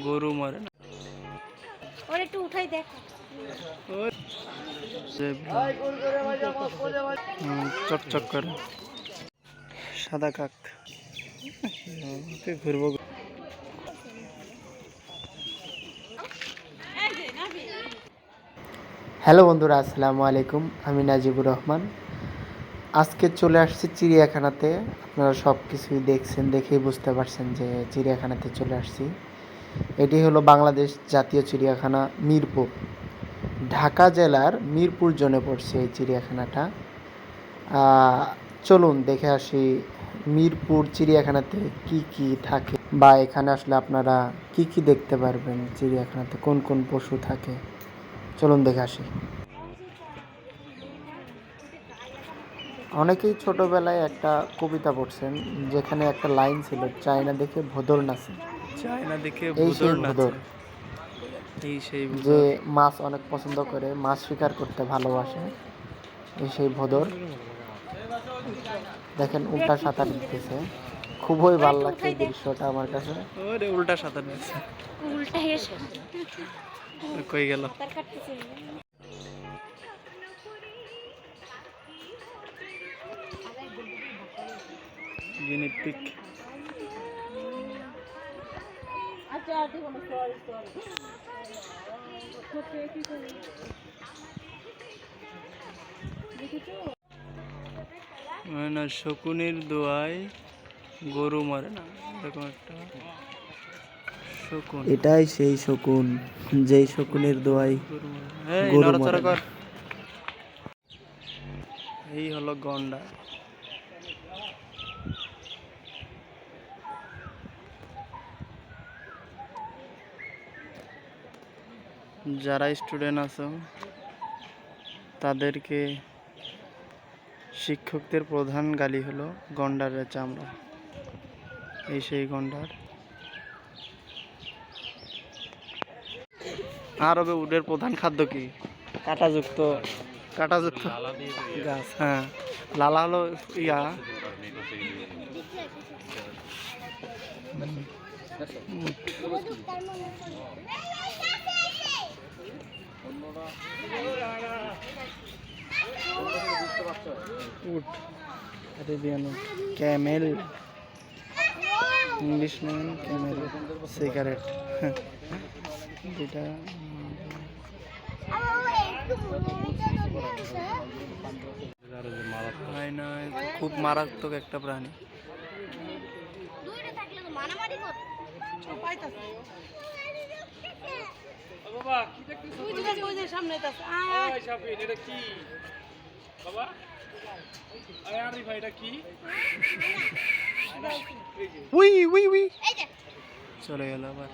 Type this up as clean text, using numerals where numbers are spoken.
গরু মরে না, ওরে একটু উঠাই দেখ। চকচক করে সাদা কাক ঘুরবো। হ্যালো বন্ধুরা, আসসালামু আলাইকুম। আমি নাজিবুর রহমান। আজকে চলে আসছি চিড়িয়াখানাতে। আপনারা সব কিছুই দেখছেন, দেখেই বুঝতে পারছেন যে চিড়িয়াখানাতে চলে আসছি। এটি হলো বাংলাদেশ জাতীয় চিড়িয়াখানা মিরপুর, ঢাকা জেলার মিরপুর জোনে পড়ছে এই চিড়িয়াখানাটা। চলুন দেখে আসি মিরপুর চিড়িয়াখানাতে কি কি থাকে, বা এখানে আসলে আপনারা কি কি দেখতে পারবেন, চিড়িয়াখানাতে কোন কোন পশু থাকে। চলুন দেখে আসি। অনেকেই ছোটবেলায় একটা কবিতা পড়ছেন, যেখানে একটা লাইন ছিল, চায়না দেখে ভোদর নাচে। চায়না দেখে এই সেই ভোদর, এই সেই যে মাছ অনেক পছন্দ করে, মাছ শিকার করতে ভালোবাসে, এই সেই ভোদর। দেখেন উল্টা সাঁতার দিতেছে, খুবই ভালো লাগছে এই দৃশ্যটা আমার কাছে। ওরে উল্টা সাঁতার দিচ্ছে, উল্টা এসে কই গেল? সাঁতার কাটতেছে। গিনিপিগ। না, শকুনের দোয়ায় গরু মরে না, এরকম একটা শকুন। এটাই সেই শকুন, যেই শকুনের দোয়ায় গরু মরে না। এই হলো গন্ডার। যারা স্টুডেন্ট আছো তাদেরকে শিক্ষকদের প্রধান গালি হলো গন্ডারের চামড়া। এই সেই গন্ডার। আরবে উটের প্রধান খাদ্য কি? কাঁটাযুক্ত গাছ। হ্যাঁ, লালা হলো ইয়া উট, আরেবিয়ান উট। Camel, English name Camel. Cigarette, যেটা খুব মারাত্মক একটা প্রাণী। চলে গেল আবার।